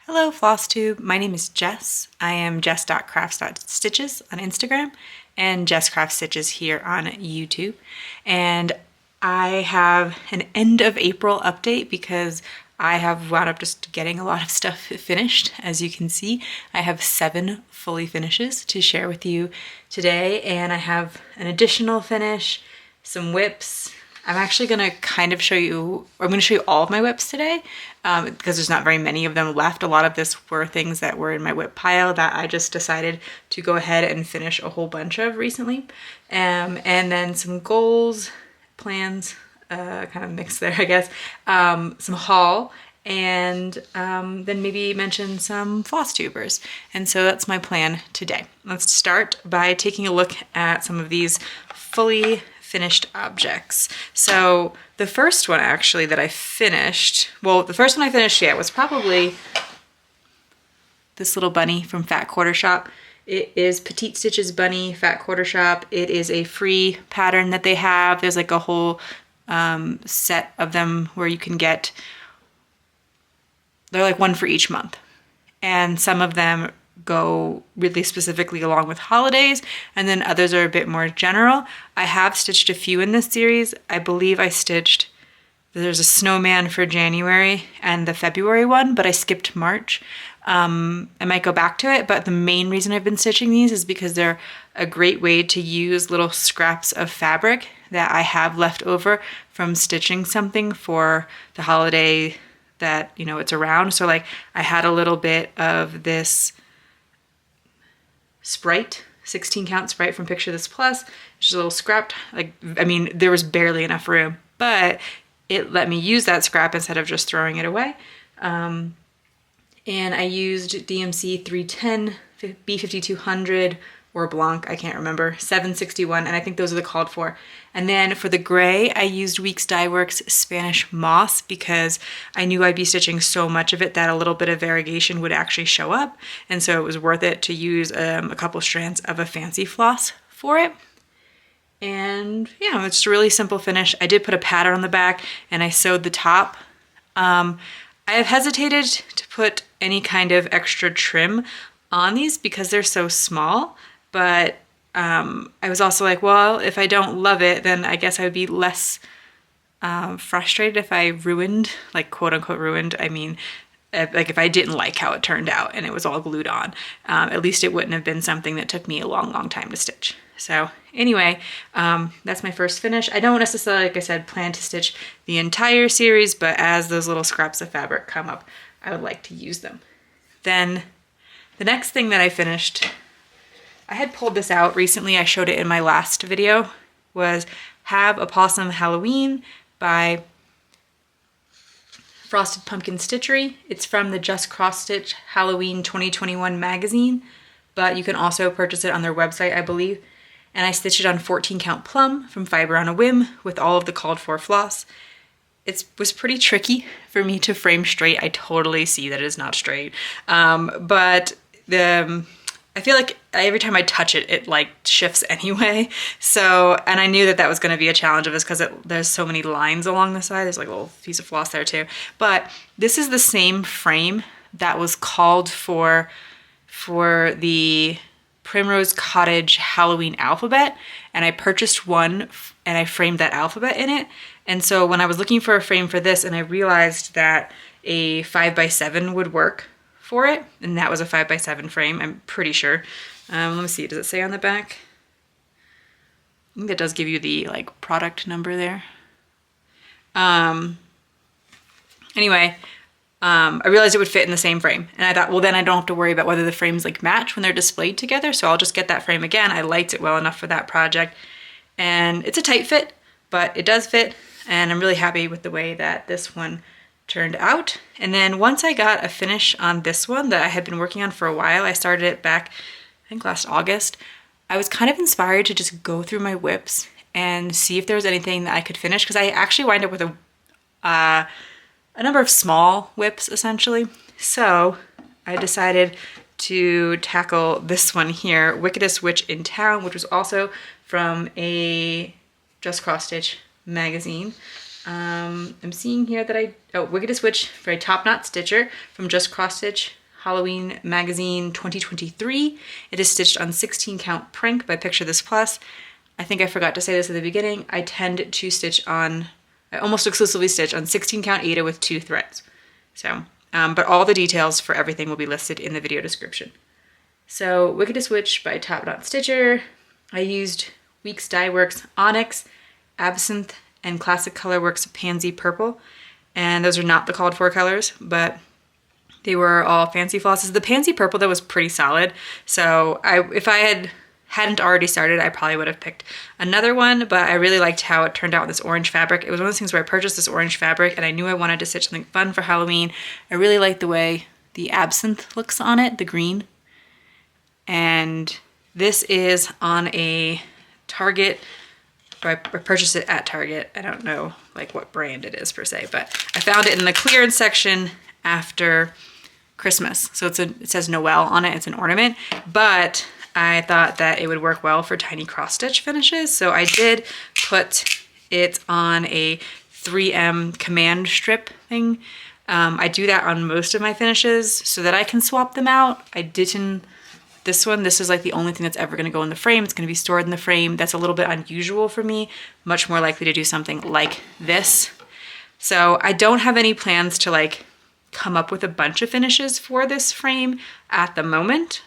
Hello FlossTube, my name is Jess. I am jess.crafts.stitches on Instagram and Jess Craft Stitches here on YouTube. And I have an end of April update because I have wound up just getting a lot of stuff finished. As you can see, I have 7 fully finishes to share with you today, and I have an additional finish, some WIPs. I'm actually going to kind of show you, or I'm going to show you all of my WIPs today because there's not very many of them left. A lot of this were things that were in my WIP pile that I just decided to go ahead and finish a whole bunch of recently. And then some goals, plans, kind of mixed there, I guess, some haul, and then maybe mention some floss tubers. And so that's my plan today. Let's start by taking a look at some of these fully finished objects. So the first one actually that I finished, well, the first one I finished yet was probably this little bunny from Fat Quarter Shop. It is Petite Stitches Bunny, Fat Quarter Shop. It is a free pattern that they have. There's like a whole set of them where you can get, they're like one for each month. And some of them go really specifically along with holidays, and then others are a bit more general. I have stitched a few in this series. I believe I stitched, there's a snowman for January and the February one, but I skipped March. I might go back to it, but the main reason I've been stitching these is because they're a great way to use little scraps of fabric that I have left over from stitching something for the holiday that, you know, it's around. So like I had a little bit of this Sprite, 16 count Sprite from Picture This Plus, just a little scrap, like, I mean, there was barely enough room, but it let me use that scrap instead of just throwing it away. And I used DMC 310, B5200, or BLANC, I can't remember, 761, and I think those are the called for. And then for the gray, I used Weeks Dye Works Spanish Moss because I knew I'd be stitching so much of it that a little bit of variegation would actually show up. And so it was worth it to use a couple strands of a fancy floss for it. And yeah, it's a really simple finish. I did put a pattern on the back and I sewed the top. I have hesitated to put any kind of extra trim on these because they're so small. But I was also like, well, if I don't love it, then I guess I would be less frustrated if I ruined, like quote unquote ruined. I mean, like if I didn't like how it turned out and it was all glued on, at least it wouldn't have been something that took me a long, long time to stitch. So anyway, that's my first finish. I don't necessarily, like I said, plan to stitch the entire series, but as those little scraps of fabric come up, I would like to use them. Then the next thing that I finished, I had pulled this out recently, I showed it in my last video, was Have a Possum Halloween by Frosted Pumpkin Stitchery. It's from the Just Cross Stitch Halloween 2021 magazine, but you can also purchase it on their website, I believe. And I stitched it on 14 count Plum from Fiber on a Whim with all of the called for floss. It was pretty tricky for me to frame straight. I totally see that it is not straight, but I feel like every time I touch it, it like shifts anyway. So, and I knew that that was going to be a challenge of this because there's so many lines along the side. There's like a little piece of floss there too. But this is the same frame that was called for the Primrose Cottage Halloween alphabet. And I purchased one and I framed that alphabet in it. And so when I was looking for a frame for this and I realized that a 5x7 would work for it, and that was a 5x7 frame, I'm pretty sure. Let me see, does it say on the back? I think that does give you the like product number there. Anyway, I realized it would fit in the same frame, and I thought, well, then I don't have to worry about whether the frames like match when they're displayed together, so I'll just get that frame again. I liked it well enough for that project, and it's a tight fit, but it does fit, and I'm really happy with the way that this one turned out. And then once I got a finish on this one that I had been working on for a while, I started it back, I think last August, I was kind of inspired to just go through my WIPs and see if there was anything that I could finish, because I actually wind up with a number of small WIPs essentially. So I decided to tackle this one here, Wickedest Witch in Town, which was also from a Just Cross Stitch magazine. I'm seeing here that Wickedest Witch for a TopKnot stitcher from Just Cross Stitch Halloween Magazine 2023. It is stitched on 16 count prink by Picture This Plus. I think I forgot to say this at the beginning. I tend to stitch on, I almost exclusively stitch on 16 count Aida with 2 threads. So, but all the details for everything will be listed in the video description. So Wickedest Witch by TopKnot Stitcher. I used Weeks Dye Works Onyx, Absinthe, and Classic Colorworks Pansy Purple. And those are not the called for colors, but they were all fancy flosses. The Pansy Purple, that was pretty solid. So if I hadn't already started, I probably would have picked another one, but I really liked how it turned out with this orange fabric. It was one of those things where I purchased this orange fabric and I knew I wanted to stitch something fun for Halloween. I really like the way the Absinthe looks on it, the green. And this is on a Target, I purchased it at Target. I don't know like what brand it is per se, but I found it in the clearance section after Christmas. So it says Noel on it, it's an ornament, but I thought that it would work well for tiny cross stitch finishes. So I did put it on a 3M command strip thing. I do that on most of my finishes so that I can swap them out. I didn't, this is like the only thing that's ever gonna go in the frame. It's gonna be stored in the frame. That's a little bit unusual for me. Much more likely to do something like this. So I don't have any plans to like come up with a bunch of finishes for this frame at the moment,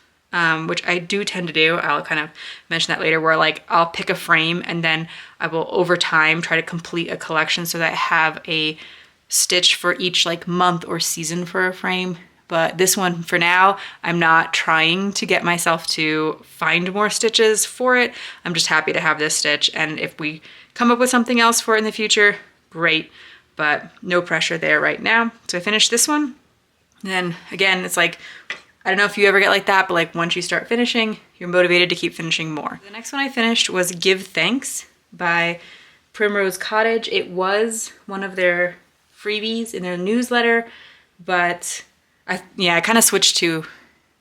which I do tend to do. I'll kind of mention that later, where like I'll pick a frame and then I will over time try to complete a collection so that I have a stitch for each like month or season for a frame. But this one for now, I'm not trying to get myself to find more stitches for it. I'm just happy to have this stitch. And if we come up with something else for it in the future, great, but no pressure there right now. So I finished this one. And then again, it's like, I don't know if you ever get like that, but like once you start finishing, you're motivated to keep finishing more. The next one I finished was Give Thanks by Primrose Cottage. It was one of their freebies in their newsletter, but I kind of switched to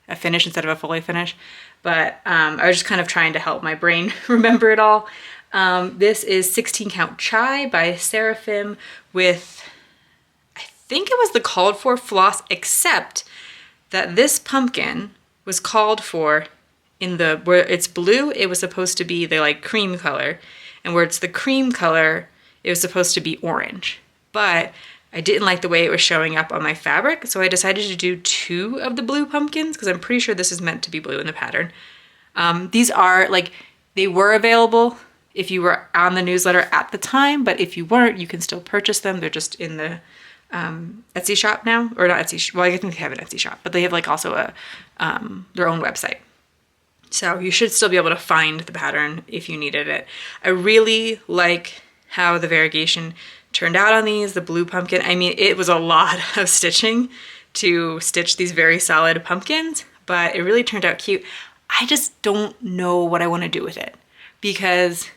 a finish instead of a fully finish, but I was just kind of trying to help my brain remember it all. This is 16 count Chai by Seraphim with, I think it was the called for floss, except that this pumpkin was called for in the, where it's blue, it was supposed to be the like cream color, and where it's the cream color, it was supposed to be orange. But I didn't like the way it was showing up on my fabric, so I decided to do 2 of the blue pumpkins because I'm pretty sure this is meant to be blue in the pattern. These are like, they were available if you were on the newsletter at the time, but if you weren't, you can still purchase them. They're just in the Etsy shop now, or not Etsy, well I think they have an Etsy shop, but they have like also a their own website. So you should still be able to find the pattern if you needed it. I really like how the variegation turned out on these, the blue pumpkin. I mean, it was a lot of stitching to stitch these very solid pumpkins, but it really turned out cute. I just don't know what I want to do with it because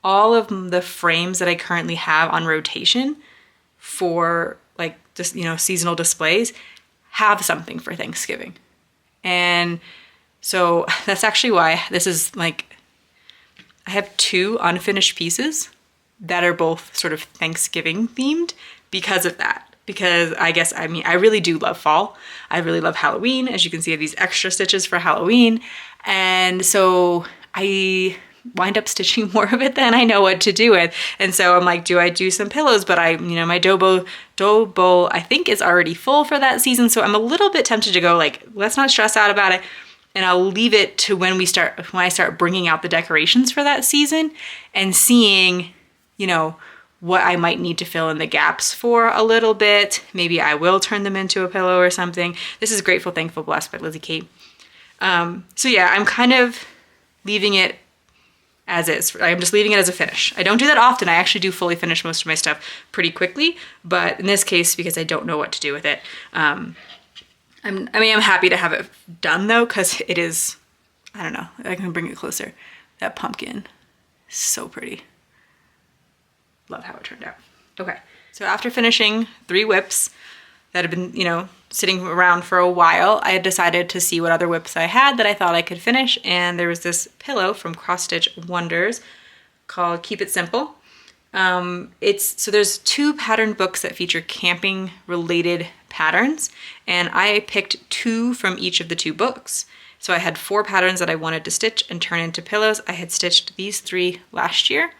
all of the frames that I currently have on rotation for like just, you know, seasonal displays have something for Thanksgiving. And so that's actually why this is like, I have 2 unfinished pieces that are both sort of Thanksgiving themed because of that. Because I guess, I mean, I really do love fall. I really love Halloween. As you can see, I have these extra stitches for Halloween. And so I wind up stitching more of it than I know what to do with. And so I'm like, do I do some pillows? But my dough bowl, I think is already full for that season. So I'm a little bit tempted to go like, let's not stress out about it. And I'll leave it to when I start bringing out the decorations for that season and seeing, you know, what I might need to fill in the gaps for a little bit. Maybe I will turn them into a pillow or something. This is Grateful, Thankful, Blessed by Lizzie Kate. So yeah, I'm kind of leaving it as is. I'm just leaving it as a finish. I don't do that often. I actually do fully finish most of my stuff pretty quickly, but in this case, because I don't know what to do with it, I'm happy to have it done though, because it is, I don't know, I can bring it closer. That pumpkin, so pretty. Love how it turned out. Okay, so after finishing 3 WIPs that had been, you know, sitting around for a while, I had decided to see what other WIPs I had that I thought I could finish, and there was this pillow from Cross Stitch Wonders called Keep It Simple. So there's 2 pattern books that feature camping related patterns, and I picked 2 from each of the 2 books. So I had 4 patterns that I wanted to stitch and turn into pillows. I had stitched these 3 last year.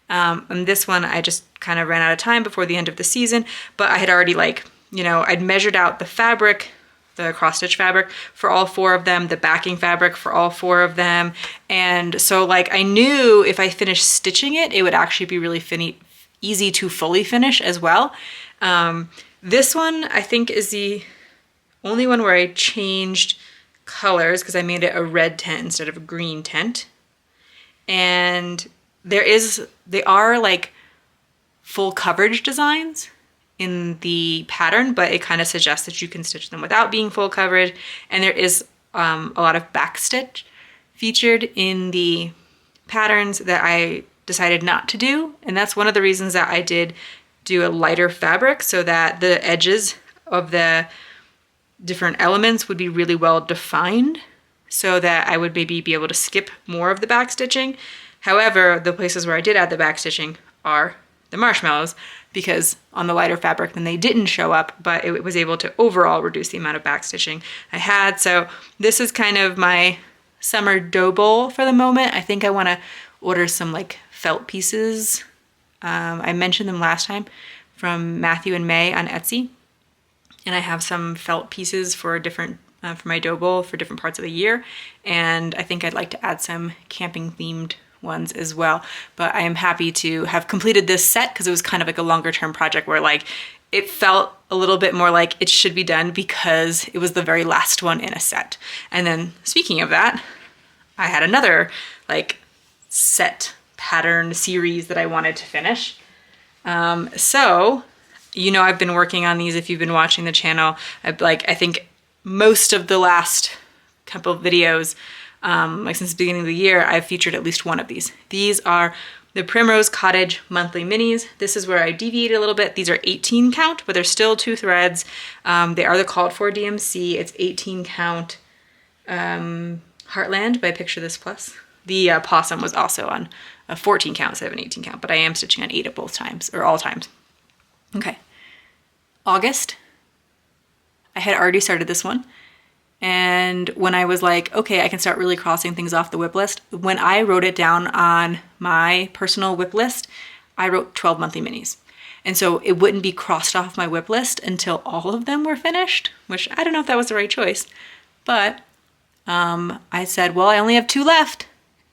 And this one I just kind of ran out of time before the end of the season, but I had already I'd measured out the fabric, the cross stitch fabric for all 4 of them, the backing fabric for all 4 of them. And so I knew if I finished stitching it, it would actually be really easy to fully finish as well. This one I think is the only one where I changed colors because I made it a red tint instead of a green tint. And they are full coverage designs in the pattern, but it kind of suggests that you can stitch them without being full coverage. And there is a lot of backstitch featured in the patterns that I decided not to do. And that's one of the reasons that I did do a lighter fabric, so that the edges of the different elements would be really well defined, so that I would maybe be able to skip more of the backstitching. However, the places where I did add the backstitching are the marshmallows, because on the lighter fabric then they didn't show up, but it was able to overall reduce the amount of backstitching I had. So this is kind of my summer dough bowl for the moment. I think I want to order some felt pieces. I mentioned them last time from Matthew and May on Etsy, and I have some felt pieces for for my dough bowl for different parts of the year, and I think I'd like to add some camping themed ones as well. But I am happy to have completed this set because it was kind of a longer term project where it felt a little bit more like it should be done because it was the very last one in a set. And then speaking of that, I had another set pattern series that I wanted to finish. So I've been working on these. If you've been watching the channel, I think most of the last couple of videos, since the beginning of the year, I've featured at least one of these. These are the Primrose Cottage monthly minis. This is where I deviated a little bit. These are 18 count, but they're still 2 threads. They are the called for DMC. It's 18 count Heartland by Picture This Plus. The possum was also on a 14 count instead of an 18 count, but I am stitching on 8 at both times, or all times. Okay. August. I had already started this one. And when I was okay, I can start really crossing things off the WIP list, when I wrote it down on my personal WIP list, I wrote 12 monthly minis. And so it wouldn't be crossed off my WIP list until all of them were finished, which I don't know if that was the right choice. But I said, well, I only have 2 left.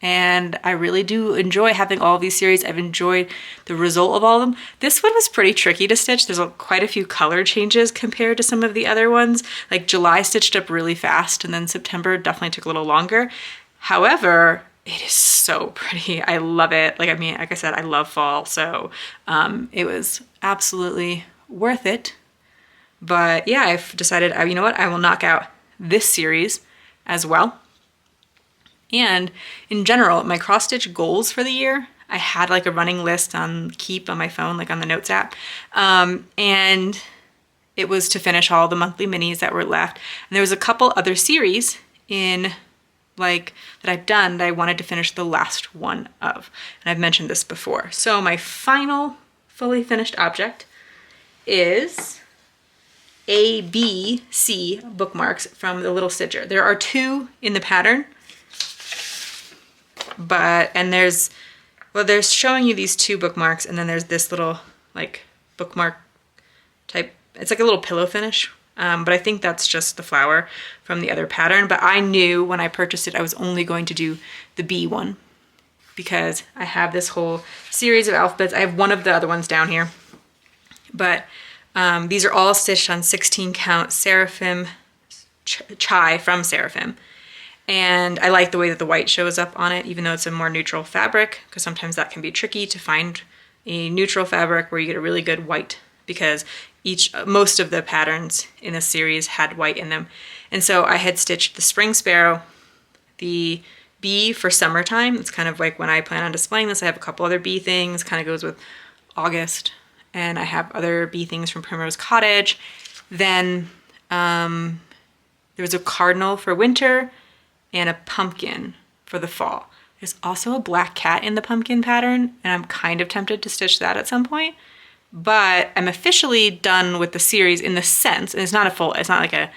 And I really do enjoy having all of these series. I've enjoyed the result of all of them. This one was pretty tricky to stitch. There's quite a few color changes compared to some of the other ones. July stitched up really fast, and then September definitely took a little longer. However, it is so pretty. I love it. Like I said, I love fall, so it was absolutely worth it. But yeah, I've decided, you know what, I will knock out this series as well. And in general, my cross-stitch goals for the year, I had a running list on Keep on my phone, on the Notes app. And it was to finish all the monthly minis that were left. And there was a couple other series that I've done that I wanted to finish the last one of. And I've mentioned this before. So my final fully finished object is A, B, C bookmarks from the Little Stitcher. There are 2 in the pattern. They're showing you these 2 bookmarks, and then there's this little bookmark type. It's a little pillow finish, but I think that's just the flower from the other pattern. But I knew when I purchased it, I was only going to do the B one because I have this whole series of alphabets. I have one of the other ones down here, but these are all stitched on 16 count Seraphim chai from Seraphim. And I like the way that the white shows up on it, even though it's a more neutral fabric, because sometimes that can be tricky to find a neutral fabric where you get a really good white, because most of the patterns in this series had white in them. And so I had stitched the Spring Sparrow, the bee for summertime. It's kind of when I plan on displaying this. I have a couple other bee things, kind of goes with August. And I have other bee things from Primrose Cottage. Then there was a cardinal for winter, and a pumpkin for the fall. There's also a black cat in the pumpkin pattern, and I'm kind of tempted to stitch that at some point. But I'm officially done with the series in the sense, and it's not like a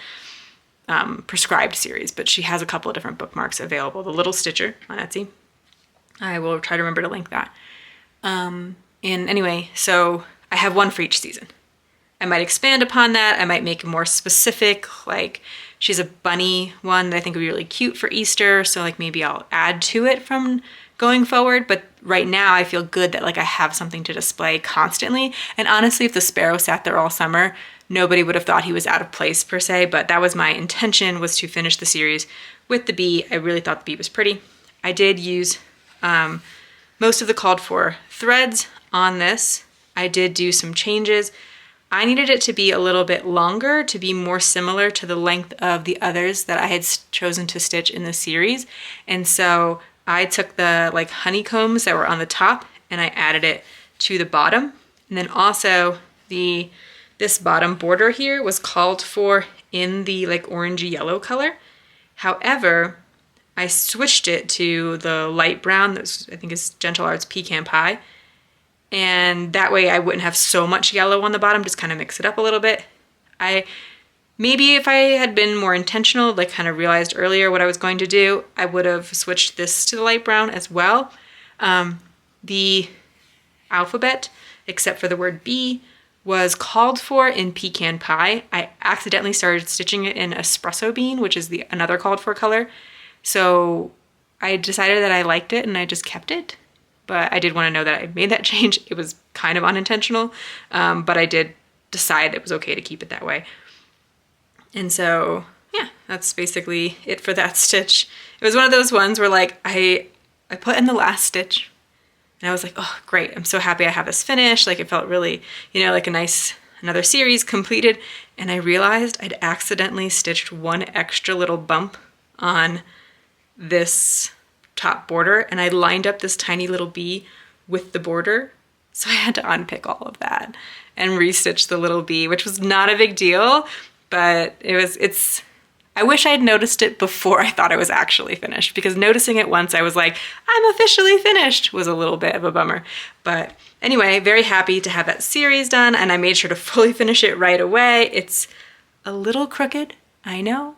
prescribed series, but she has a couple of different bookmarks available. The Little Stitcher on Etsy. I will try to remember to link that. And anyway, so I have one for each season. I might expand upon that. I might make it more specific. Like she's a bunny one that I think would be really cute for Easter. So like maybe I'll add to it from going forward. But right now I feel good that like I have something to display constantly. And honestly, if the sparrow sat there all summer, nobody would have thought he was out of place per se. But that was my intention, was to finish the series with the bee. I really thought the bee was pretty. I did use most of the called for threads on this. I did do some changes. I needed it to be a little bit longer to be more similar to the length of the others that I had chosen to stitch in the series. And so I took the like honeycombs that were on the top and I added it to the bottom. And then also this bottom border here was called for in the like orangey yellow color. However, I switched it to the light brown, that I think is Gentle Arts Pecan Pie. And that way I wouldn't have so much yellow on the bottom, just kind of mix it up a little bit. Maybe if I had been more intentional, like kind of realized earlier what I was going to do, I would have switched this to the light brown as well. The alphabet, except for the word B, was called for in Pecan Pie. I accidentally started stitching it in Espresso Bean, which is another called for color. So I decided that I liked it and I just kept it. But I did want to know that I made that change. It was kind of unintentional, but I did decide it was okay to keep it that way. And so, yeah, that's basically it for that stitch. It was one of those ones where like I put in the last stitch and I was like, oh, great. I'm so happy I have this finished. Like it felt really, like a nice, another series completed. And I realized I'd accidentally stitched one extra little bump on this top border, and I lined up this tiny little bee with the border. So I had to unpick all of that and restitch the little bee, which was not a big deal, but I wish I had noticed it before I thought it was actually finished, because noticing it once I was like, I'm officially finished, was a little bit of a bummer. But anyway, very happy to have that series done, and I made sure to fully finish it right away. It's a little crooked, I know.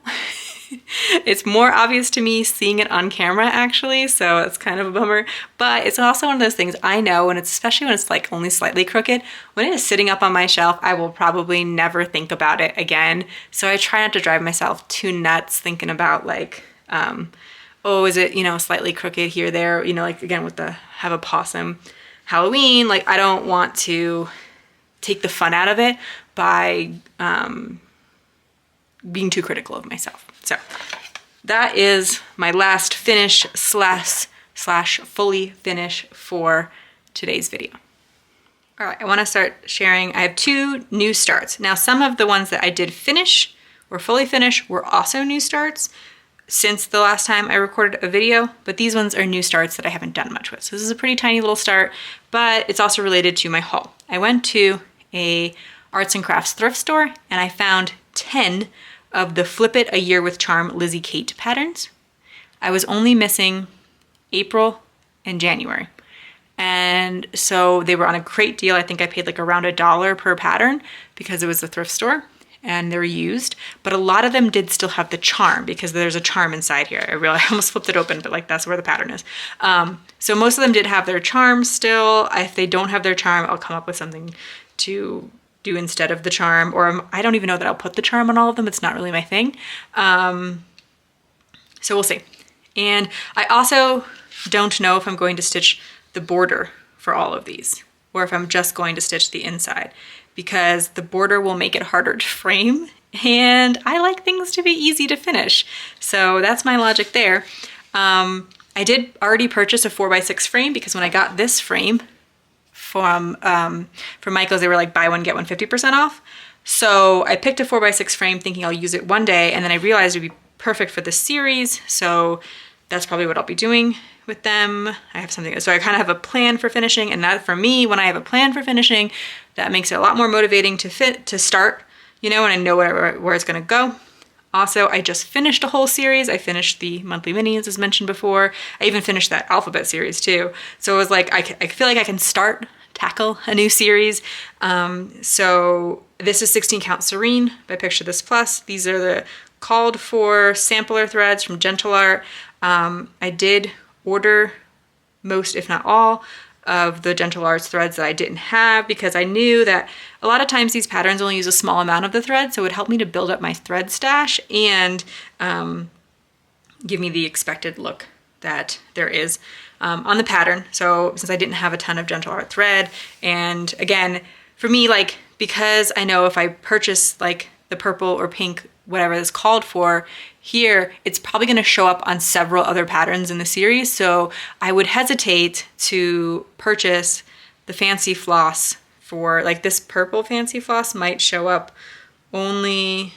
It's more obvious to me seeing it on camera actually, so it's kind of a bummer, but it's also one of those things I know, and it's especially when it's like only slightly crooked, when it is sitting up on my shelf, I will probably never think about it again. So I try not to drive myself too nuts thinking about like, oh, is it, slightly crooked here, there, like again with the have a possum Halloween, like I don't want to take the fun out of it by being too critical of myself. So that is my last finish slash fully finish for today's video. All right, I want to start sharing. I have 2 new starts. Now, some of the ones that I did finish or fully finish were also new starts since the last time I recorded a video, but these ones are new starts that I haven't done much with. So this is a pretty tiny little start, but it's also related to my haul. I went to a arts and crafts thrift store and I found 10 of the Flip It a Year with Charm Lizzie Kate patterns. I was only missing April and January. And so they were on a great deal. I think I paid like around $1 per pattern because it was a thrift store and they were used. But a lot of them did still have the charm because there's a charm inside here. I almost flipped it open, but like that's where the pattern is. So most of them did have their charm still. If they don't have their charm, I'll come up with something to do instead of the charm, or I don't even know that I'll put the charm on all of them. It's not really my thing. So we'll see. And I also don't know if I'm going to stitch the border for all of these, or if I'm just going to stitch the inside, because the border will make it harder to frame, and I like things to be easy to finish. So that's my logic there. I did already purchase a 4x6 frame, because when I got this frame, from Michael's, they were like buy one, get one 50% off. So I picked a 4x6 frame thinking I'll use it one day, and then I realized it'd be perfect for this series. So that's probably what I'll be doing with them. I have something, so I kind of have a plan for finishing, and that for me, when I have a plan for finishing, that makes it a lot more motivating to start, and I know where it's gonna go. Also, I just finished a whole series. I finished the monthly minis as mentioned before. I even finished that alphabet series too. So it was like, I feel like I can tackle a new series. So this is 16 Count Serene by Picture This Plus. These are the called for sampler threads from Gentle Art. I did order most, if not all, of the Gentle Arts threads that I didn't have because I knew that a lot of times these patterns only use a small amount of the thread, so it would help me to build up my thread stash and give me the expected look that there is on the pattern. So since I didn't have a ton of Gentle Art thread, and again, for me, like, because I know if I purchase like the purple or pink, whatever is called for here, it's probably going to show up on several other patterns in the series. So I would hesitate to purchase the fancy floss for like this purple fancy floss might show up only,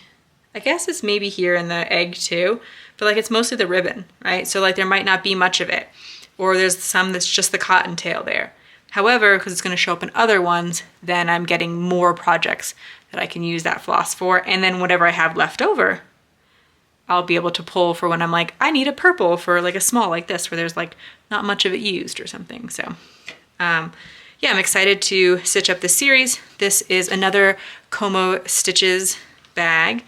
I guess it's maybe here in the egg too, but like it's mostly the ribbon, right? So like there might not be much of it, or there's some that's just the cottontail there. However, because it's going to show up in other ones, then I'm getting more projects that I can use that floss for. And then whatever I have left over, I'll be able to pull for when I'm like, I need a purple for like a small like this, where there's like not much of it used or something. So yeah, I'm excited to stitch up this series. This is another Como Stitches bag.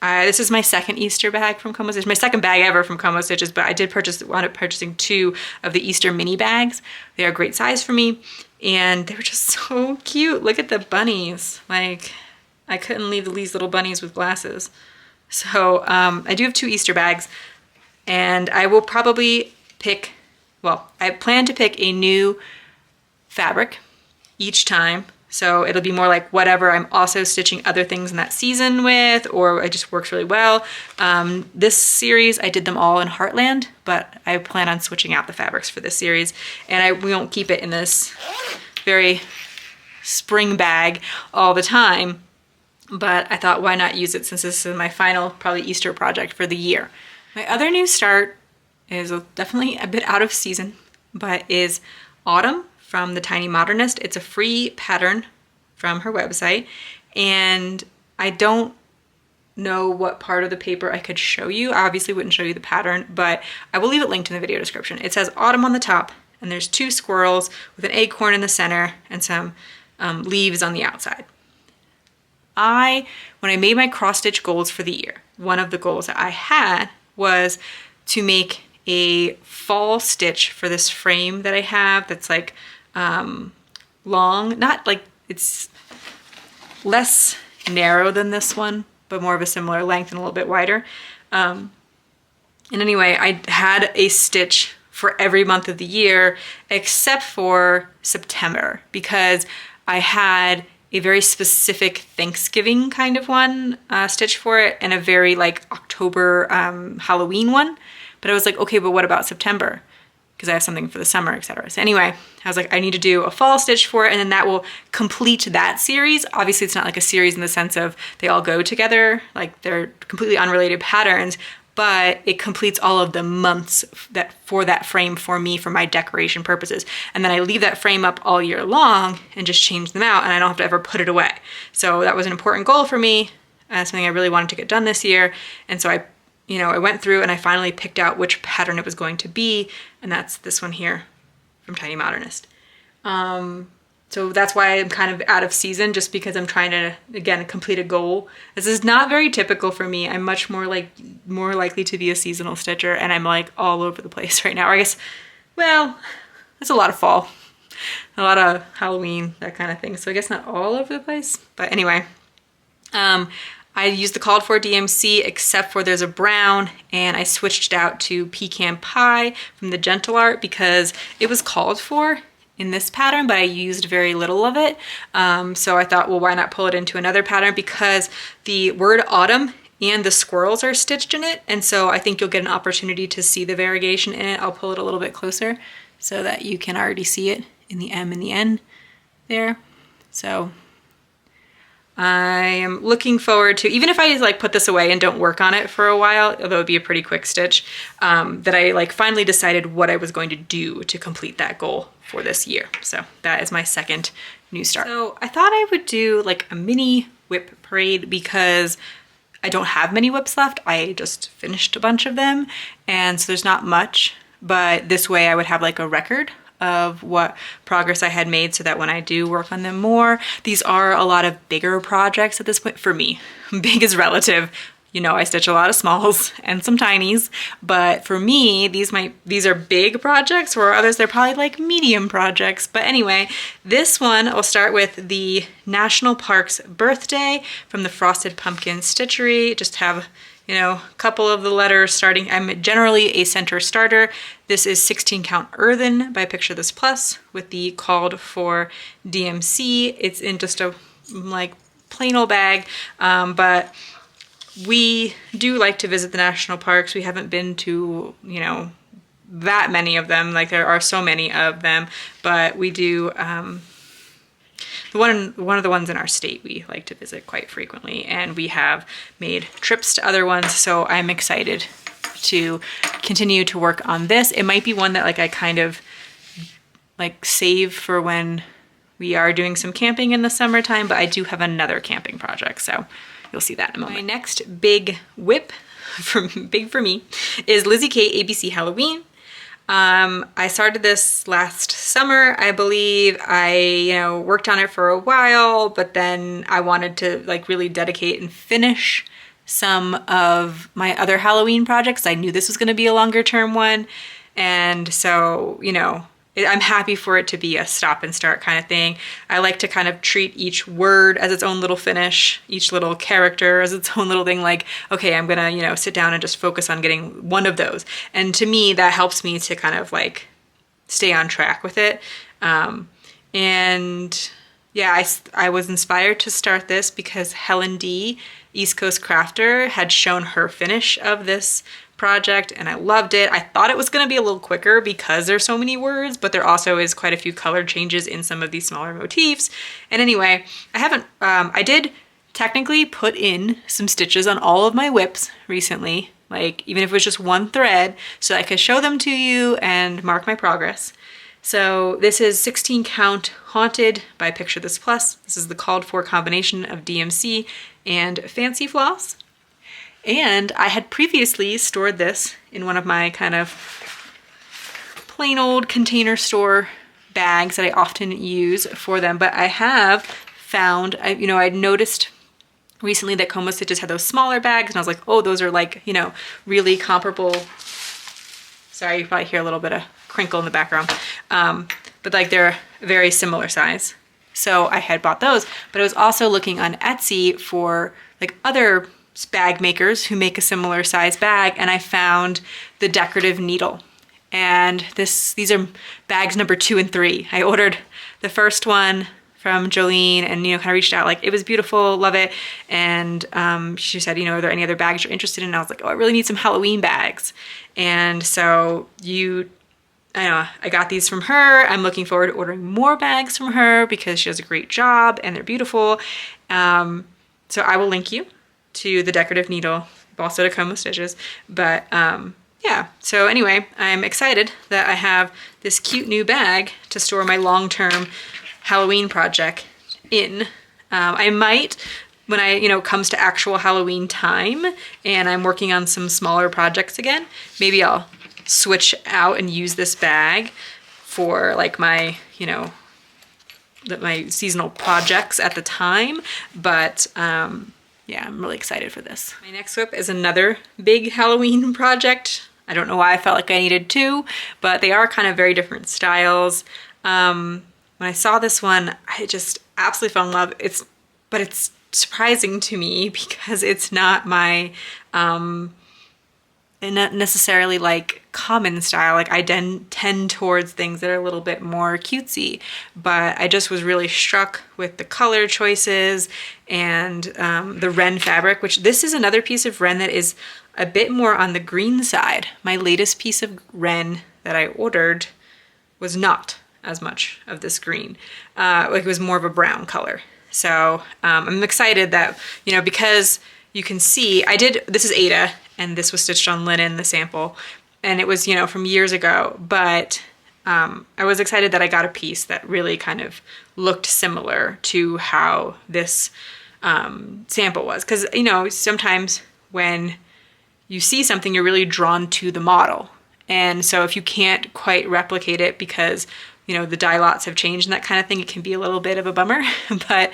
This is my second Easter bag from Como Stitches, my second bag ever from Como Stitches, but I did wound up purchasing 2 of the Easter mini bags. They are a great size for me, and they were just so cute. Look at the bunnies. Like, I couldn't leave these little bunnies with glasses. So I do have 2 Easter bags, and I will probably pick, well, I plan to pick a new fabric each time. So it'll be more like whatever I'm also stitching other things in that season with, or it just works really well. This series, I did them all in Heartland, but I plan on switching out the fabrics for this series. And we won't keep it in this very spring bag all the time. But I thought, why not use it since this is my final, probably Easter project for the year. My other new start is definitely a bit out of season, but is Autumn from the Tiny Modernist. It's a free pattern from her website, and I don't know what part of the paper I could show you. I obviously wouldn't show you the pattern, but I will leave it linked in the video description. It says Autumn on the top, and there's 2 squirrels with an acorn in the center and some leaves on the outside. When I made my cross-stitch goals for the year, one of the goals that I had was to make a fall stitch for this frame that I have that's like long, not like, it's less narrow than this one, but more of a similar length and a little bit wider. And anyway, I had a stitch for every month of the year except for September, because I had a very specific Thanksgiving kind of one stitch for it, and a very like October Halloween one. But I was like, okay, but what about September? Because I have something for the summer, etc. So anyway, I was like, I need to do a fall stitch for it, and then that will complete that series. Obviously, it's not like a series in the sense of they all go together, like they're completely unrelated patterns, but it completes all of the months that for that frame for me for my decoration purposes. And then I leave that frame up all year long and just change them out, and I don't have to ever put it away. So that was an important goal for me, something I really wanted to get done this year. And so I went through and I finally picked out which pattern it was going to be, and that's this one here from Tiny Modernist. So that's why I'm kind of out of season, just because I'm trying to, again, complete a goal. This is not very typical for me. I'm much more likely to be a seasonal stitcher, and I'm like all over the place right now. Or I guess, well, there's a lot of fall, a lot of Halloween, that kind of thing. So I guess not all over the place, but anyway. I used the called for DMC except for there's a brown, and I switched out to Pecan Pie from the Gentle Art because it was called for in this pattern, but I used very little of it. So I thought, well, why not pull it into another pattern, because the word autumn and the squirrels are stitched in it. And so I think you'll get an opportunity to see the variegation in it. I'll pull it a little bit closer so that you can already see it in the M and the N there. So I am looking forward to, even if I like put this away and don't work on it for a while, although it'd be a pretty quick stitch, that I like finally decided what I was going to do to complete that goal for this year. So that is my second new start. So I thought I would do like a mini WIP parade, because I don't have many WIPs left. I just finished a bunch of them, and so there's not much, but this way I would have like a record of what progress I had made so that when I do work on them more, these are a lot of bigger projects at this point for me. Big is relative. You know, I stitch a lot of smalls and some tinies, but for me, these are big projects, or others they're probably like medium projects. But anyway, this one, I'll start with the National Park's Birthday from the Frosted Pumpkin Stitchery. Just have, you know, a couple of the letters starting. I'm generally a center starter. This is 16 count earthen by Picture This Plus with the called for DMC. It's in just a like plain old bag, but we do like to visit the national parks. We haven't been to, you know, that many of them. Like there are so many of them, but we do, one of the ones in our state we like to visit quite frequently, and we have made trips to other ones. So I'm excited to continue to work on this. It might be one that like I kind of like save for when we are doing some camping in the summertime, but I do have another camping project. So you'll see that in a moment. My next big WIP, big for me, is Lizzie K ABC Halloween. I started this last summer, I believe. I, worked on it for a while, but then I wanted to like really dedicate and finish some of my other Halloween projects. I knew this was going to be a longer term one. And so, I'm happy for it to be a stop and start kind of thing. I like to kind of treat each word as its own little finish, each little character as its own little thing. Like, okay, I'm gonna, sit down and just focus on getting one of those. And to me, that helps me to kind of like stay on track with it. And yeah, I was inspired to start this because Helen D, East Coast Crafter, had shown her finish of this project and I loved it. I thought it was going to be a little quicker because there's so many words, but there also is quite a few color changes in some of these smaller motifs. And anyway, I did technically put in some stitches on all of my WIPs recently, like even if it was just one thread, so I could show them to you and mark my progress. So this is 16 count Haunted by Picture This Plus. This is the called for combination of DMC and fancy floss. And I had previously stored this in one of my kind of plain old container store bags that I often use for them. But I have found, I'd noticed recently that Como Stitches had those smaller bags, and I was like, oh, those are like, really comparable. Sorry, you probably hear a little bit of crinkle in the background. But like they're very similar size. So I had bought those, but I was also looking on Etsy for like other bag makers who make a similar size bag, and I found the decorative needle. And these are bags number 2 and 3. I ordered the first one from Jolene and kind of reached out, like it was beautiful, love it. And she said, are there any other bags you're interested in? And I was like, oh, I really need some Halloween bags. And so I got these from her. I'm looking forward to ordering more bags from her because she does a great job and they're beautiful. So I will link you to the decorative needle, also to Como Stitches. But yeah, so anyway, I'm excited that I have this cute new bag to store my long-term Halloween project in. I might, when comes to actual Halloween time and I'm working on some smaller projects again, maybe I'll switch out and use this bag for like my, my seasonal projects at the time. But yeah, I'm really excited for this. My next WIP is another big Halloween project. I don't know why I felt like I needed 2, but they are kind of very different styles. When I saw this one, I just absolutely fell in love. But it's surprising to me because it's not my, not necessarily like common style. Like I tend towards things that are a little bit more cutesy, but I just was really struck with the color choices and the Wren fabric, which this is another piece of Wren that is a bit more on the green side. My latest piece of Wren that I ordered was not as much of this green. Like it was more of a brown color. So I'm excited that, because you can see, this is Ada, and this was stitched on linen, the sample, and it was, from years ago, but I was excited that I got a piece that really kind of looked similar to how this sample was. Because, you know, sometimes when you see something, you're really drawn to the model. And so if you can't quite replicate it because, you know, the dye lots have changed and that kind of thing, it can be a little bit of a bummer. But,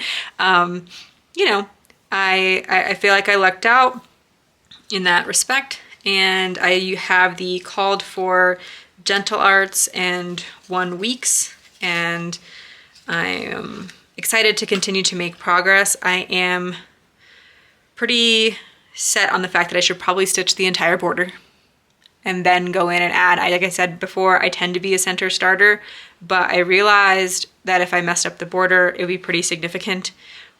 you know, I feel like I lucked out in that respect. And I have the called for Gentle Arts and 1 Weeks, and I am excited to continue to make progress. I am pretty set on the fact that I should probably stitch the entire border and then go in and add. Like I said before, I tend to be a center starter, but I realized that if I messed up the border, it would be pretty significant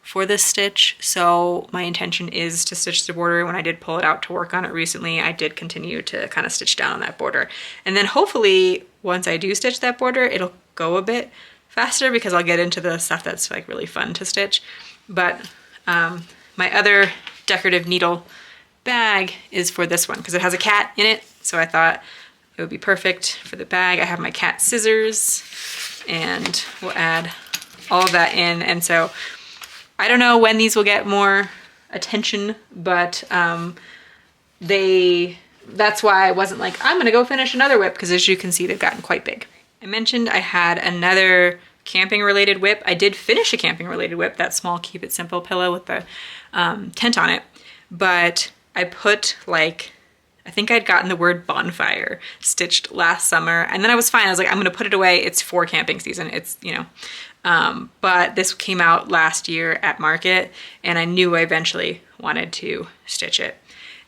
for this stitch. So my intention is to stitch the border. When I did pull it out to work on it recently, I did continue to kind of stitch down on that border. And then hopefully once I do stitch that border, it'll go a bit faster because I'll get into the stuff that's like really fun to stitch. But my other decorative needle bag is for this one because it has a cat in it. So I thought it would be perfect for the bag. I have my cat scissors and we'll add all of that in. And so I don't know when these will get more attention, but that's why I wasn't like, I'm gonna go finish another WIP, because as you can see, they've gotten quite big. I mentioned I had another camping related WIP. I did finish a camping related WIP, that small Keep It Simple pillow with the tent on it, but I put like, I think I'd gotten the word bonfire stitched last summer, and then I was fine. I was like, I'm gonna put it away. It's for camping season. It's, you know, but this came out last year at market, and I knew I eventually wanted to stitch it.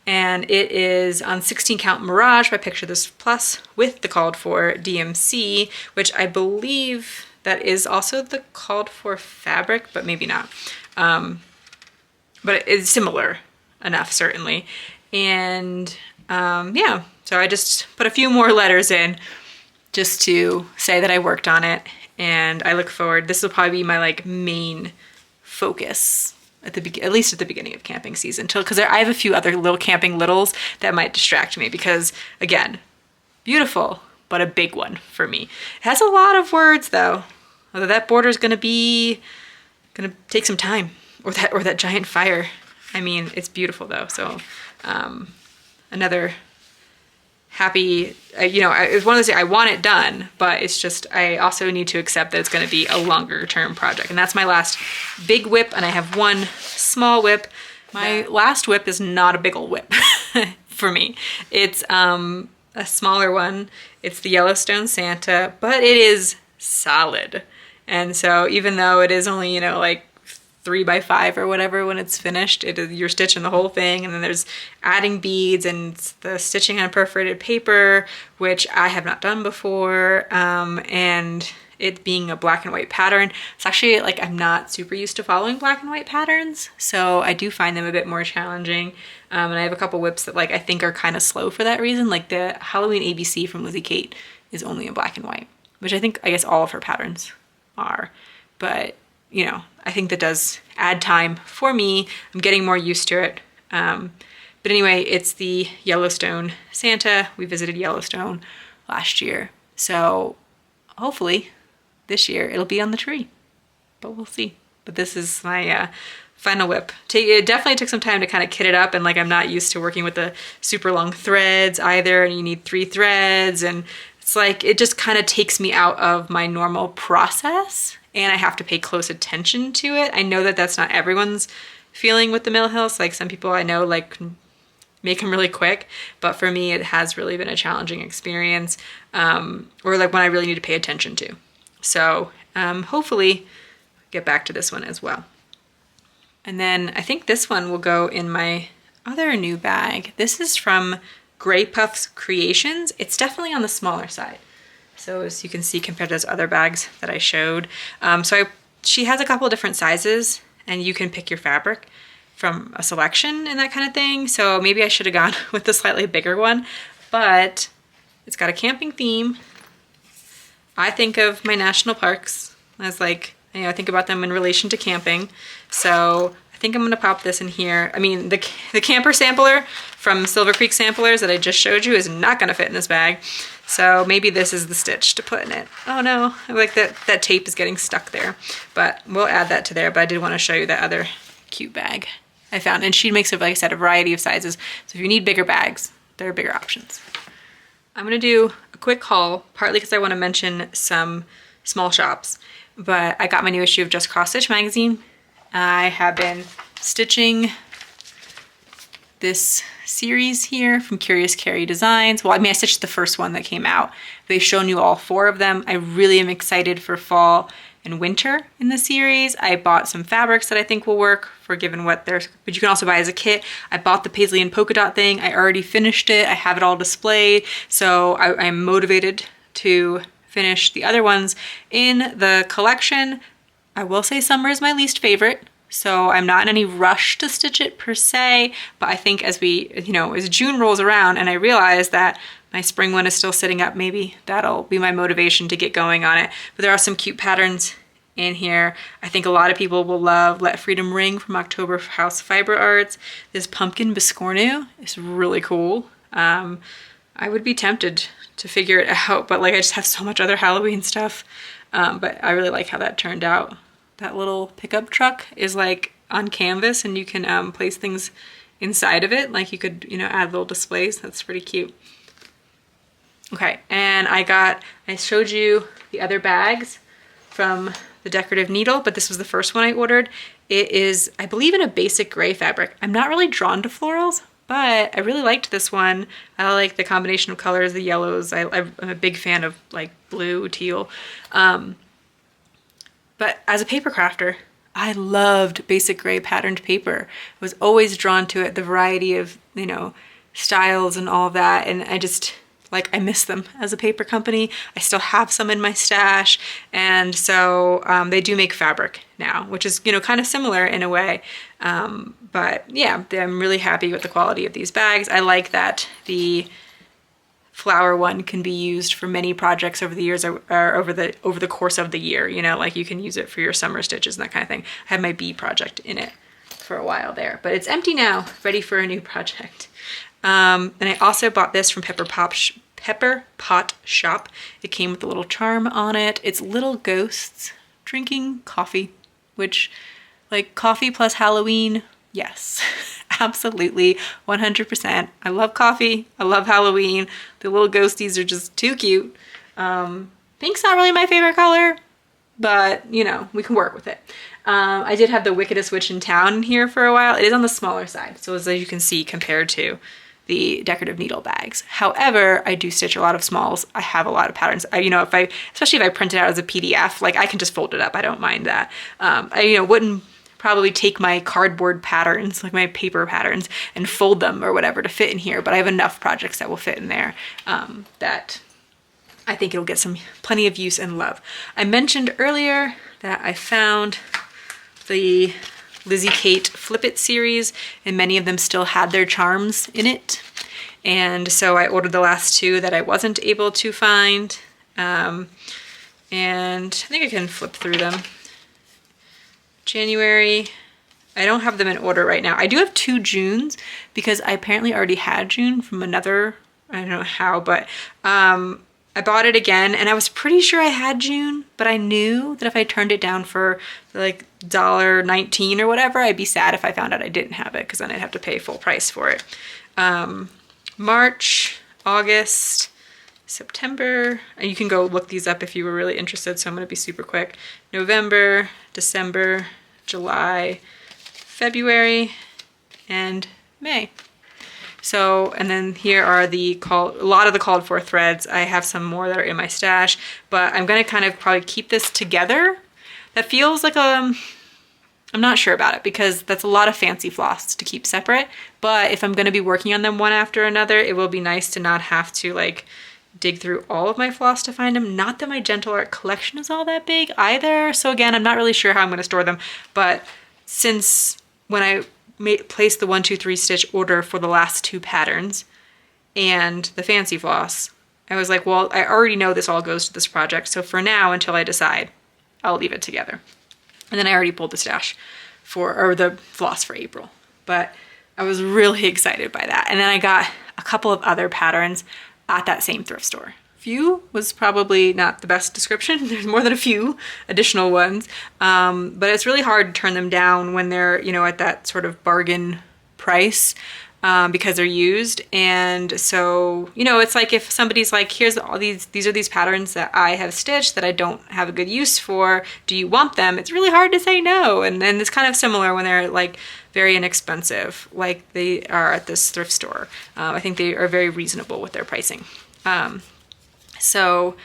And it is on 16 count Mirage by Picture This Plus with the called for DMC, which I believe that is also the called for fabric, but maybe not. But it's similar enough, certainly. And yeah, so I just put a few more letters in just to say that I worked on it. And I look forward, this will probably be my like main focus at least at the beginning of camping season, because I have a few other little camping littles that might distract me, because again, beautiful, but a big one for me. It has a lot of words though. Although that border is gonna take some time, or that giant fire. I mean, it's beautiful though. So another happy, you know, it's one of those things, I want it done, but it's just, I also need to accept that it's going to be a longer term project. And that's my last big WIP, and I have one small WIP. My last WIP is not a big old WIP for me. It's a smaller one. It's the Yellowstone Santa, but it is solid. And so even though it is only, you know, like 3x5 or whatever when it's finished, you're stitching the whole thing, and then there's adding beads and the stitching on perforated paper, which I have not done before, and it being a black and white pattern. It's actually like, I'm not super used to following black and white patterns, so I do find them a bit more challenging. And I have a couple WIPs that like I think are kind of slow for that reason. Like the Halloween ABC from Lizzie Kate is only in black and white, which I guess all of her patterns are, but you know, I think that does add time for me. I'm getting more used to it. But anyway, it's the Yellowstone Santa. We visited Yellowstone last year. So hopefully this year it'll be on the tree, but we'll see. But this is my final WIP. It definitely took some time to kind of kit it up, and like I'm not used to working with the super long threads either, and you need 3 threads, and it's like, it just kind of takes me out of my normal process, and I have to pay close attention to it. I know that that's not everyone's feeling with the Mill Hills. Like some people I know like make them really quick, but for me it has really been a challenging experience, or like when I really need to pay attention to. So hopefully get back to this one as well. And then I think this one will go in my other new bag. This is from Grey Puffs Creations. It's definitely on the smaller side. So as you can see, compared to those other bags that I showed. She has a couple of different sizes, and you can pick your fabric from a selection and that kind of thing. So maybe I should have gone with the slightly bigger one, but it's got a camping theme. I think of my national parks as like, you know, I think about them in relation to camping. So I think I'm gonna pop this in here. I mean, the camper sampler from Silver Creek Samplers that I just showed you is not gonna fit in this bag. So maybe this is the stitch to put in it. Oh no, I like that tape is getting stuck there, but we'll add that to there. But I did want to show you that other cute bag I found. And she makes, like I said, a variety of sizes. So if you need bigger bags, there are bigger options. I'm gonna do a quick haul, partly because I want to mention some small shops, but I got my new issue of Just Cross Stitch magazine. I have been stitching this series here from Curious Carrie Designs. Well, I mean, I stitched the first one that came out. They've shown you all 4 of them. I really am excited for fall and winter in the series. I bought some fabrics that I think will work for given what there's, but you can also buy as a kit. I bought the paisley and polka dot thing. I already finished it. I have it all displayed. So I'm motivated to finish the other ones in the collection. I will say summer is my least favorite. So I'm not in any rush to stitch it per se, but I think as as June rolls around and I realize that my spring one is still sitting up, maybe that'll be my motivation to get going on it. But there are some cute patterns in here. I think a lot of people will love Let Freedom Ring from October House Fiber Arts. This pumpkin biscornu is really cool. I would be tempted to figure it out, but like I just have so much other Halloween stuff. But I really like how that turned out. That little pickup truck is like on canvas and you can place things inside of it. Like you could, add little displays. That's pretty cute. Okay, and I showed you the other bags from the Decorative Needle, but this was the first one I ordered. It is, I believe, in a basic gray fabric. I'm not really drawn to florals, but I really liked this one. I like the combination of colors, the yellows. I'm a big fan of like blue, teal. But as a paper crafter, I loved basic gray patterned paper. I was always drawn to it, the variety of, styles and all of that. And I just, I miss them as a paper company. I still have some in my stash. And so they do make fabric now, which is, kind of similar in a way. But yeah, I'm really happy with the quality of these bags. I like that the flower one can be used for many projects over the years or over the course of the year, like you can use it for your summer stitches and that kind of thing. I had my bee project in it for a while there, but it's empty now, ready for a new project. And I also bought this from Pepper Pot Shop. It came with a little charm on it. It's little ghosts drinking coffee, which like coffee plus Halloween, yes. Absolutely, 100%. I love coffee. I love Halloween. The little ghosties are just too cute. Pink's not really my favorite color, but we can work with it. I did have the Wickedest Witch in Town here for a while. It is on the smaller side, so as you can see compared to the Decorative Needle bags. However, I do stitch a lot of smalls. I have a lot of patterns. Especially if I print it out as a PDF, I can just fold it up. I don't mind that. I wouldn't probably take my cardboard patterns, like my paper patterns, and fold them or whatever to fit in here, but I have enough projects that will fit in there that I think it'll get plenty of use and love. I mentioned earlier that I found the Lizzie Kate Flip It series, and many of them still had their charms in it. And so I ordered the last 2 that I wasn't able to find. And I think I can flip through them. January, I don't have them in order right now. I do have 2 Junes because I apparently already had June from another, I don't know how, but I bought it again and I was pretty sure I had June, but I knew that if I turned it down for like $1.19 or whatever, I'd be sad if I found out I didn't have it because then I'd have to pay full price for it. March, August, September, and you can go look these up if you were really interested, so I'm going to be super quick. November, December, July, February, and May. So, and then here are a lot of the called for threads. I have some more that are in my stash, but I'm going to kind of probably keep this together. That feels like I'm not sure about it because that's a lot of fancy floss to keep separate, but if I'm going to be working on them one after another, it will be nice to not have to dig through all of my floss to find them. Not that my Gentle Art collection is all that big either. So again, I'm not really sure how I'm going to store them, but since when I placed the 1, 2, 3 stitch order for the last 2 patterns and the fancy floss, I was like, well, I already know this all goes to this project. So for now, until I decide, I'll leave it together. And then I already pulled the stash or the floss for April, but I was really excited by that. And then I got a couple of other patterns at that same thrift store. few was probably not the best description. There's more than a few additional ones, but it's really hard to turn them down when they're, you know, at that sort of bargain price, because they're used. And so, you know, it's like if somebody's like, here's all these are these patterns that I have stitched that I don't have a good use for, do you want them? It's really hard to say no. And then it's kind of similar when they're like very inexpensive, like they are at this thrift store. I think they are very reasonable with their pricing. So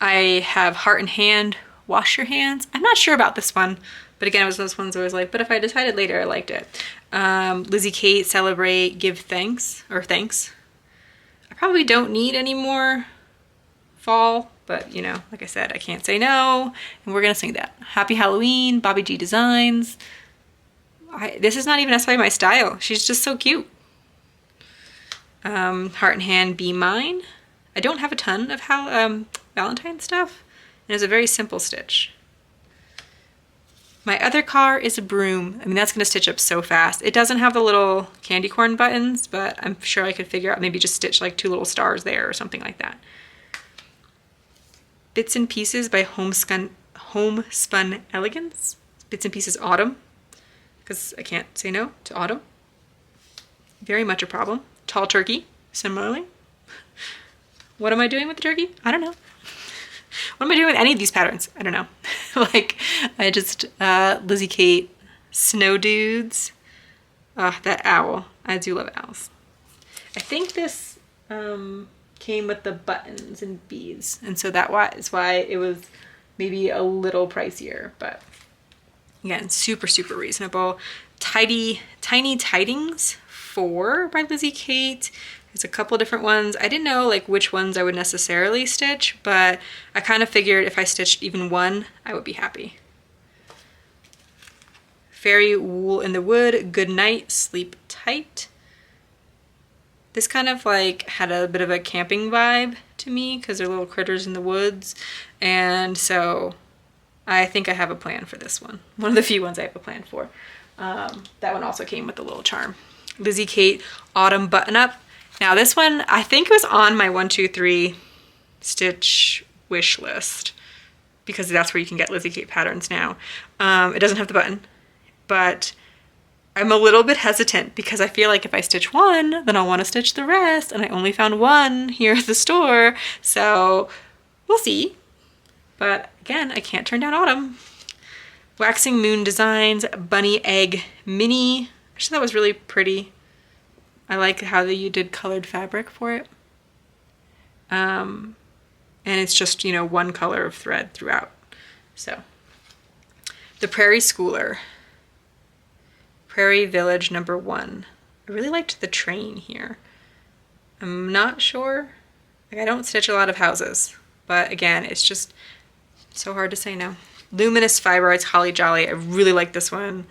I have Heart and Hand, Wash Your Hands. I'm not sure about this one, but again, it was those ones I was like, but if I decided later, I liked it. Lizzie Kate, Celebrate, Give Thanks, or Thanks. I probably don't need any more fall, but you know, like I said, I can't say no, and we're gonna sing that. Happy Halloween, Bobby G Designs. This is not even necessarily my style. She's just so cute. Heart and Hand, Be Mine. I don't have a ton of Valentine stuff, and it's a very simple stitch. My other car is a broom. I mean, that's gonna stitch up so fast. It doesn't have the little candy corn buttons, but I'm sure I could figure out maybe just stitch like 2 little stars there or something like that. Bits and Pieces by Homespun Elegance. Bits and Pieces Autumn, because I can't say no to autumn. Very much a problem. Tall Turkey, similarly. What am I doing with the turkey? I don't know. What am I doing with any of these patterns? I don't know. Like, I just, Lizzie Kate, Snow Dudes. That owl. I do love owls. I think this came with the buttons and beads, and so that is why it was maybe a little pricier, but again, super, super reasonable. Tiny Tidings 4 by Lizzie Kate. There's a couple different ones. I didn't know like which ones I would necessarily stitch, but I kind of figured if I stitched even one, I would be happy. Fairy Wool in the Wood, Good Night, Sleep Tight. This kind of like had a bit of a camping vibe to me because they're little critters in the woods. And so I think I have a plan for this one. One of the few ones I have a plan for. That one also came with a little charm. Lizzie Kate, Autumn Button Up. Now this one, I think it was on my 1, 2, 3 stitch wish list, because that's where you can get Lizzie Kate patterns now. It doesn't have the button, but I'm a little bit hesitant because I feel like if I stitch one, then I'll want to stitch the rest, and I only found one here at the store, so we'll see. But again, I can't turn down autumn. Waxing Moon Designs, Bunny Egg Mini. Actually, that was really pretty. I like how you did colored fabric for it. And it's just, you know, one color of thread throughout. So, The Prairie Schooler. Prairie Village number 1. I really liked the train here. I'm not sure. Like, I don't stitch a lot of houses, but again, it's just so hard to say no. Luminous Fiber Arts Holly Jolly. I really like this one.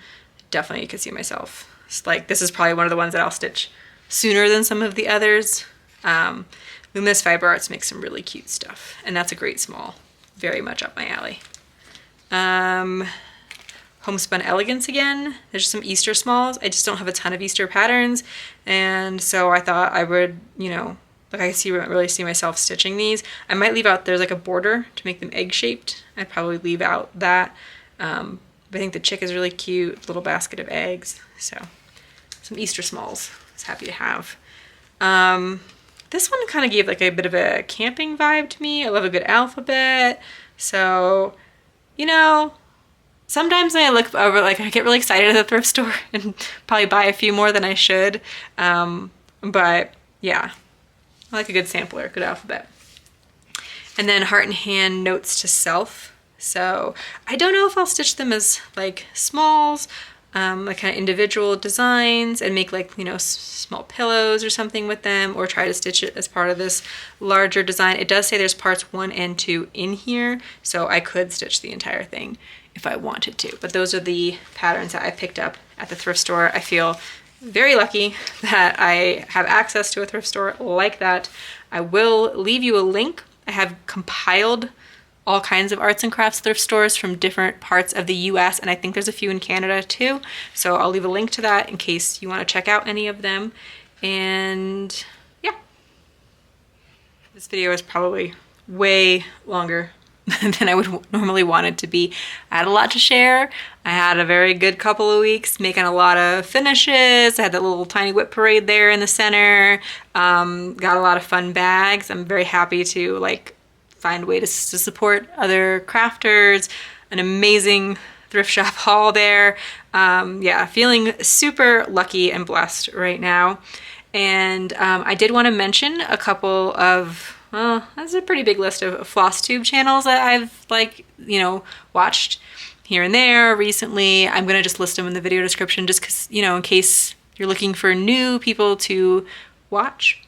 Definitely could see myself. It's like, this is probably one of the ones that I'll stitch sooner than some of the others. Luminous Fiber Arts makes some really cute stuff, and that's a great small. Very much up my alley. Homespun Elegance again. There's some Easter smalls. I just don't have a ton of Easter patterns, and so I thought I would, you know, like I really see myself stitching these. I might leave out, there's like a border to make them egg-shaped. I'd probably leave out that. But I think the chick is really cute, little basket of eggs. So some Easter smalls. Happy to have. This one kind of gave like a bit of a camping vibe to me. I love a good alphabet. So, you know, sometimes when I look over, like I get really excited at the thrift store and probably buy a few more than I should. But yeah, I like a good sampler, good alphabet. And then Heart and Hand Notes to Self. So I don't know if I'll stitch them as like smalls, like kind of individual designs and make like, you know, small pillows or something with them, or try to stitch it as part of this larger design. It does say there's parts 1 and 2 in here, so I could stitch the entire thing if I wanted to. But those are the patterns that I picked up at the thrift store. I feel very lucky that I have access to a thrift store like that. I will leave you a link. I have compiled all kinds of arts and crafts thrift stores from different parts of the US, and I think there's a few in Canada too. So I'll leave a link to that in case you want to check out any of them. And yeah, this video is probably way longer than I would normally want it to be. I had a lot to share. I had a very good couple of weeks making a lot of finishes. I had that little tiny whip parade there in the center. Got a lot of fun bags. I'm very happy to like find a way to support other crafters. An amazing thrift shop haul there. Yeah, feeling super lucky and blessed right now. And I did want to mention a couple of, well, that's a pretty big list of FlossTube channels that I've like, you know, watched here and there recently. I'm going to just list them in the video description just because, you know, in case you're looking for new people to watch.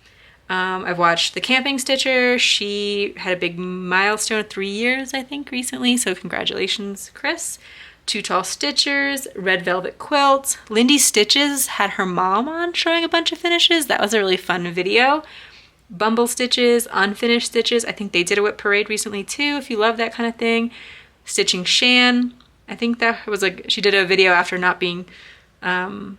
I've watched The Camping Stitcher. She had a big milestone of 3 years, I think, recently. So congratulations, Chris. Too Tall Stitchers, Red Velvet Quilts. Lindy Stitches had her mom on showing a bunch of finishes. That was a really fun video. Bumble Stitches, Unfinished Stitches. I think they did a whip parade recently too, if you love that kind of thing. Stitching Shan. I think that was like, she did a video after not being, not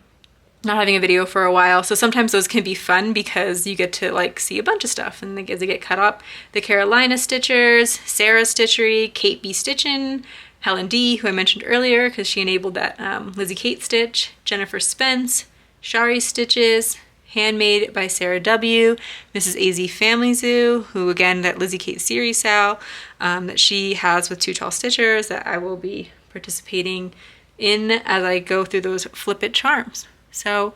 having a video for a while. So sometimes those can be fun because you get to like see a bunch of stuff and as they get cut up. The Carolina Stitchers, Sarah Stitchery, Kate B. Stitchin', Helen D, who I mentioned earlier because she enabled that Lizzie Kate stitch, Jennifer Spence, Shari Stitches, Handmade by Sarah W, Mrs. AZ Family Zoo, who again, that Lizzie Kate series Sal that she has with Too Tall Stitchers that I will be participating in as I go through those Flip It charms. So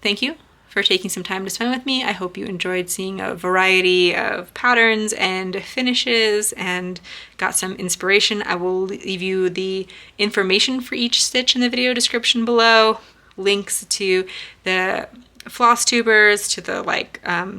thank you for taking some time to spend with me. I hope you enjoyed seeing a variety of patterns and finishes and got some inspiration. I will leave you the information for each stitch in the video description below, links to the floss tubers, to the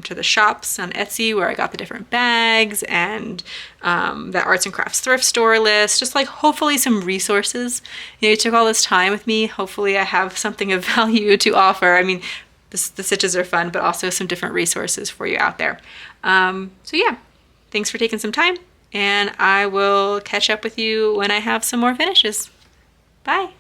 to the shops on Etsy where I got the different bags, and the arts and crafts thrift store list, just like hopefully some resources. You know, you took all this time with me. Hopefully I have something of value to offer. I mean, the stitches are fun, but also some different resources for you out there. So yeah, thanks for taking some time, and I will catch up with you when I have some more finishes. Bye.